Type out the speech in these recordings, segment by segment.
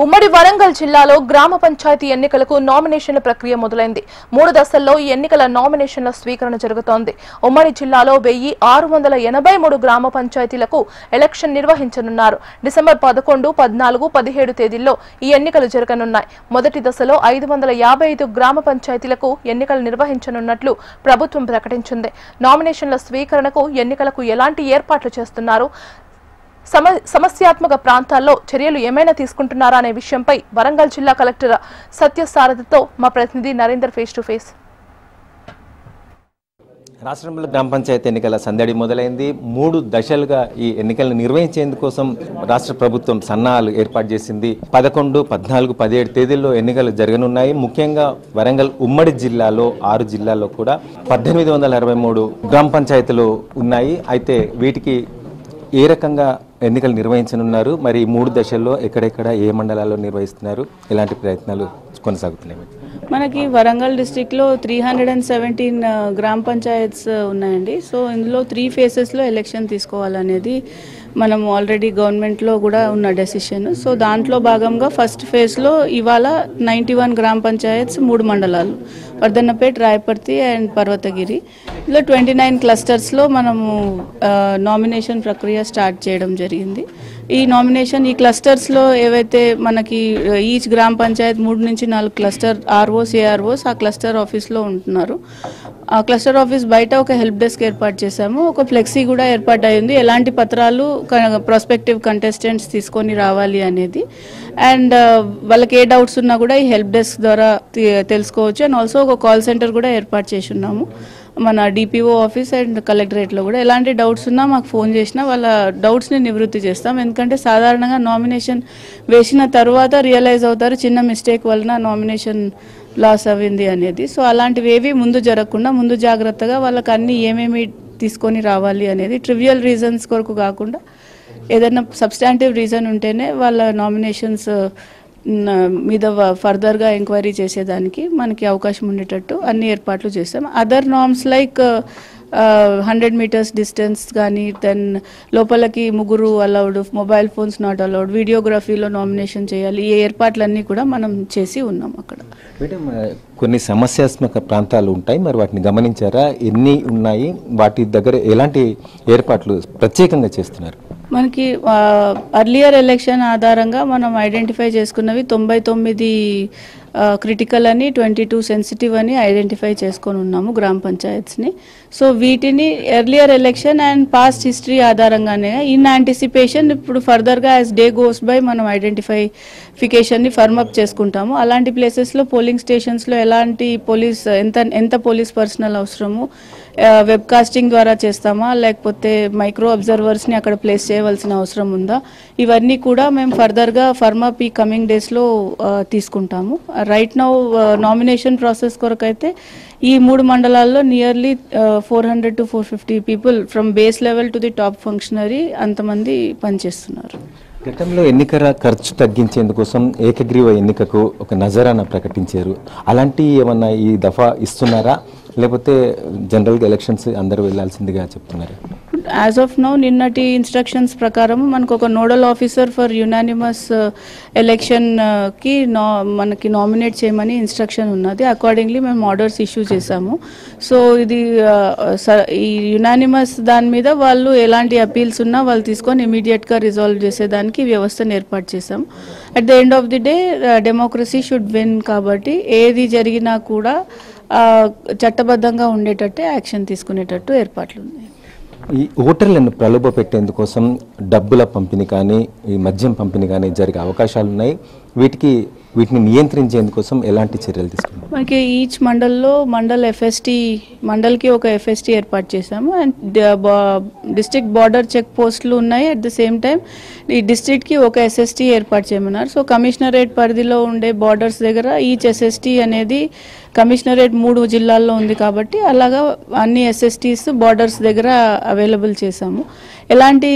ఉమ్మడి వరంగల్ జిల్లాలో గ్రామ పంచాయతీ ఎన్నికలకు నామినేషన్ల ప్రక్రియ మొదలైంది. 3 దశల్లో ఈ ఎన్నికల నామినేషన్ల స్వీకరణ జరుగుతోంది. ఉమ్మడి జిల్లాలో 1683 గ్రామ పంచాయతీలకు ఎలక్షన్ నిర్వహించనున్నారు. డిసెంబర్ 11, 14, 17 తేదీల్లో ఈ ఎన్నికలు జరగనున్నాయి. మొదటి దశలో 555 గ్రామ పంచాయతీలకు ఎన్నికలు నిర్వహించనున్నట్లు ప్రభుత్వం ప్రకటించింది. నామినేషన్ల స్వీకరణకు ఎన్నికలకు ఎలాంటి ఏర్పాట్లు చేస్తున్నారు, సమస్యాత్మక ప్రాంతాల్లో చర్యలు ఏమైనా తీసుకుంటున్నారా అనే విషయంపై వరంగల్ జిల్లా కలెక్టర్ సత్యసారథితో మా ప్రతినిధి నరేందర్ ఫేస్ టు ఫేస్. రాష్ట్రంలో గ్రామ పంచాయతీ ఎన్నికల సందడి మొదలైంది. 3 దశలుగా ఈ ఎన్నికలను నిర్వహించేందుకోసం రాష్ట్ర ప్రభుత్వం సన్నాహాలు ఏర్పాటు చేసింది. 11, 14, 17 తేదీల్లో ఎన్నికలు జరగనున్నాయి. ముఖ్యంగా వరంగల్ ఉమ్మడి జిల్లాలో 6 జిల్లాల్లో కూడా 1863 గ్రామ పంచాయతీలు ఉన్నాయి. అయితే వీటికి ఏ రకంగా ఎన్నికలు నిర్వహించనున్నారు, మరి 3 దశల్లో ఎక్కడెక్కడ ఏ మండలాల్లో నిర్వహిస్తున్నారు, ఎలాంటి ప్రయత్నాలు కొనసాగుతున్నాయి? మనకి వరంగల్ డిస్ట్రిక్ట్లో 317 గ్రామ పంచాయత్స్ ఉన్నాయండి. సో ఇందులో 3 ఫేసెస్లో ఎలక్షన్ తీసుకోవాలనేది మనం ఆల్రెడీ గవర్నమెంట్లో కూడా ఉన్న డెసిషన్. సో దాంట్లో భాగంగా ఫస్ట్ ఫేజ్లో ఇవాళ 91 గ్రామ పంచాయత్స్ 3 మండలాలు వర్ధన్నపేట్, రాయపర్తి అండ్ పర్వతగిరి. ఇందులో 29 క్లస్టర్స్లో మనము నామినేషన్ ప్రక్రియ స్టార్ట్ చేయడం జరిగింది. ఈ క్లస్టర్స్లో ఏవైతే మనకి ఈచ్ గ్రామ పంచాయత్ 3 నుంచి 4 క్లస్టర్ ఆర్ఓస్, ఏఆర్ఓస్ ఆ క్లస్టర్ ఆఫీస్లో ఉంటున్నారు. ఆ క్లస్టర్ ఆఫీస్ బయట ఒక హెల్ప్ డెస్క్ ఏర్పాటు చేశాము. ఒక ఫ్లెక్సీ కూడా ఏర్పాటు అయింది, ఎలాంటి పత్రాలు ప్రాస్పెక్టివ్ కంటెస్టెంట్స్ తీసుకొని రావాలి అనేది. అండ్ వాళ్ళకి ఏ డౌట్స్ ఉన్నా కూడా ఈ హెల్ప్ డెస్క్ ద్వారా తెలుసుకోవచ్చు. అండ్ ఆల్సో ఒక కాల్ సెంటర్ కూడా ఏర్పాటు చేసి ఉన్నాము మన డిపిఓ ఆఫీస్ అండ్ కలెక్టరేట్లో కూడా. ఎలాంటి డౌట్స్ ఉన్నా మాకు ఫోన్ చేసినా వాళ్ళ డౌట్స్ని నివృత్తి చేస్తాం. ఎందుకంటే సాధారణంగా నామినేషన్ వేసిన తర్వాత రియలైజ్ అవుతారు చిన్న మిస్టేక్ వలన నామినేషన్ లాస్ అయింది అనేది. సో అలాంటివి ఏవి ముందు జరగకుండా ముందు జాగ్రత్తగా వాళ్ళకి అన్ని ఏమేమి తీసుకొని రావాలి అనేది ట్రివియల్ రీజన్స్ కొరకు కాకుండా ఏదైనా సబ్స్టాంటివ్ రీజన్ ఉంటేనే వాళ్ళ నామినేషన్స్ మీద ఫర్దర్గా ఎంక్వైరీ చేసేదానికి మనకి అవకాశం ఉండేటట్టు అన్ని ఏర్పాట్లు చేస్తాం. Other norms like 100 meters distance కానీ, దెన్ లోపలికి 3 allowed, mobile phones not allowed, వీడియోగ్రఫీలో నామినేషన్ చేయాలి, ఈ ఏర్పాట్లన్నీ కూడా మనం చేసి ఉన్నాం. అక్కడ కొన్ని సమస్యాత్మక ప్రాంతాలు ఉంటాయి, మరి వాటిని గమనించారా? ఎన్ని ఉన్నాయి, వాటి దగ్గర ఎలాంటి ఏర్పాట్లు ప్రత్యేకంగా చేస్తున్నారు? మనకి అర్లియర్ ఎలక్షన్ ఆధారంగా మనం ఐడెంటిఫై చేసుకున్నవి 99 క్రిటికల్ అని, 22 సెన్సిటివ్ అని ఐడెంటిఫై చేసుకొని ఉన్నాము గ్రామ పంచాయత్స్ని. సో వీటిని earlier election and past history ఆధారంగానే ఇన్ యాంటిసిపేషన్ ఇప్పుడు ఫర్దర్గా యాజ్ డే గోస్ బై మనం ఐడెంటిఫికేషన్ని ఫర్మప్ చేసుకుంటాము. అలాంటి ప్లేసెస్లో పోలింగ్ స్టేషన్స్లో ఎలాంటి ఎంత పోలీస్ పర్సనల్ అవసరము, వెబ్కాస్టింగ్ ద్వారా చేస్తామా లేకపోతే మైక్రో అబ్జర్వర్స్ని అక్కడ ప్లేస్ చేయవలసిన అవసరం ఉందా, ఇవన్నీ కూడా మేము ఫర్దర్గా ఫర్మప్ ఈ కమింగ్ డేస్లో తీసుకుంటాము. రైట్ నౌ నామినేషన్ ప్రాసెస్ కొరకైతే ఈ 3 మండలాల్లో nearly 400 to 450 people from base level to the top functionary అంతమంది పనిచేస్తున్నారు. గతంలో ఎన్నికల ఖర్చు తగ్గించేందుకోసం ఏకగ్రీవ ఎన్నికకు ఒక నజరానా ప్రకటించారు. అలాంటి ఏమన్నా ఈ దఫా ఇస్తున్నారా, లేకపోతే జనరల్గా ఎలక్షన్స్ అందరూ వెళ్లాల్సిందిగా చెప్తున్నారు? యాజ్ ఆఫ్ నౌ నిన్నటి ఇన్స్ట్రక్షన్స్ ప్రకారం మనకు ఒక నోడల్ ఆఫీసర్ ఫర్ యునానిమస్ ఎలక్షన్కి మనకి నామినేట్ చేయమని ఇన్స్ట్రక్షన్ ఉన్నది. అకార్డింగ్లీ మేము ఆర్డర్స్ ఇష్యూ చేశాము. సో ఇది ఈ యునానిమస్ దాని మీద వాళ్ళు ఎలాంటి అపీల్స్ ఉన్నా వాళ్ళు తీసుకొని ఇమీడియట్గా రిజాల్వ్ చేసేదానికి వ్యవస్థను ఏర్పాటు చేశాం. At the end of the day democracy should win కాబట్టి ఏది జరిగినా కూడా చట్టబద్ధంగా ఉండేటట్టే యాక్షన్ తీసుకునేటట్టు ఏర్పాట్లు ఉన్నాయి. ఈ ఓటర్లను ప్రలోభ పెట్టేందుకోసం డబ్బుల పంపిణీ కానీ, ఈ మద్యం పంపిణీ కానీ జరిగే అవకాశాలు ఉన్నాయి. వీటిని నియంత్రించేందుకోసం ఎలాంటి చర్యలు తీసుకున్నాం? మనకి ఈచ్ మండల్కి ఒక ఎఫ్ఎస్టీ ఏర్పాటు చేశాము. అండ్ డిస్ట్రిక్ట్ బార్డర్ చెక్ పోస్టులు ఉన్నాయి. అట్ ద సేమ్ టైం ఈ డిస్ట్రిక్ట్కి ఒక ఎస్ఎస్టీ ఏర్పాటు చేయమన్నారు. సో కమిషనరేట్ పరిధిలో ఉండే బార్డర్స్ దగ్గర ఈచ్ ఎస్ఎస్టీ అనేది కమిషనరేట్ 3 జిల్లాల్లో ఉంది కాబట్టి అలాగా అన్ని ఎస్ఎస్టీస్ బార్డర్స్ దగ్గర అవైలబుల్ చేశాము. ఎలాంటి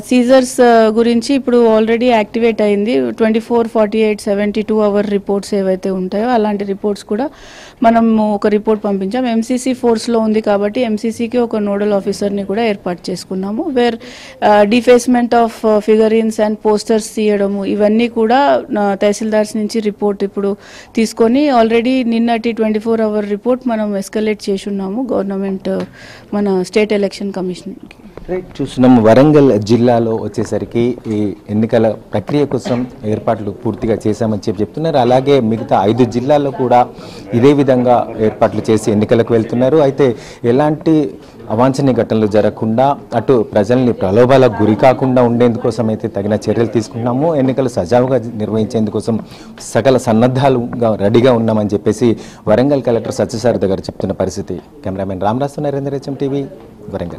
సీజర్స్ గురించి ఇప్పుడు ఆల్రెడీ యాక్టివేట్ అయింది 24, 48, 72 అవర్ రిపోర్ట్స్ ఏవైతే ఉంటాయో అలాంటి రిపోర్ట్స్ కూడా మనం ఒక రిపోర్ట్ పంపించాం. ఎంసీసీ ఫోర్స్లో ఉంది కాబట్టి ఎంసీసీకి ఒక నోడల్ ఆఫీసర్ని కూడా ఏర్పాటు చేసుకున్నాము. Where defacement of figurines and posters తీయడము ఇవన్నీ కూడా తహసీల్దార్స్ నుంచి రిపోర్ట్ ఇప్పుడు తీసుకొని ఆల్రెడీ నిన్నటి 24 అవర్ రిపోర్ట్ మనం ఎస్కలేట్ చేసి ఉన్నాము గవర్నమెంట్ మన స్టేట్ ఎలక్షన్ కమిషన్కి. చూస్తున్నాం వరంగల్ జిల్లాలో వచ్చేసరికి ఈ ఎన్నికల ప్రక్రియ కోసం ఏర్పాట్లు పూర్తిగా చేశామని చెప్తున్నారు. అలాగే మిగతా 5 జిల్లాల్లో కూడా ఇదే విధంగా ఏర్పాట్లు చేసి ఎన్నికలకు వెళ్తున్నారు. అయితే ఎలాంటి అవాంఛనీయ ఘటనలు జరగకుండా అటు ప్రజల్ని ప్రలోభాలకు గురి కాకుండా ఉండేందుకోసం అయితే తగిన చర్యలు తీసుకుంటున్నాము. ఎన్నికలు సజావుగా నిర్వహించేందుకోసం సకల సన్నద్ధాలుగా రెడీగా ఉన్నామని చెప్పేసి వరంగల్ కలెక్టర్ సత్యసారథి గారు చెప్తున్న పరిస్థితి. Cameraman Ramaraju Narendra HM TV Warangal.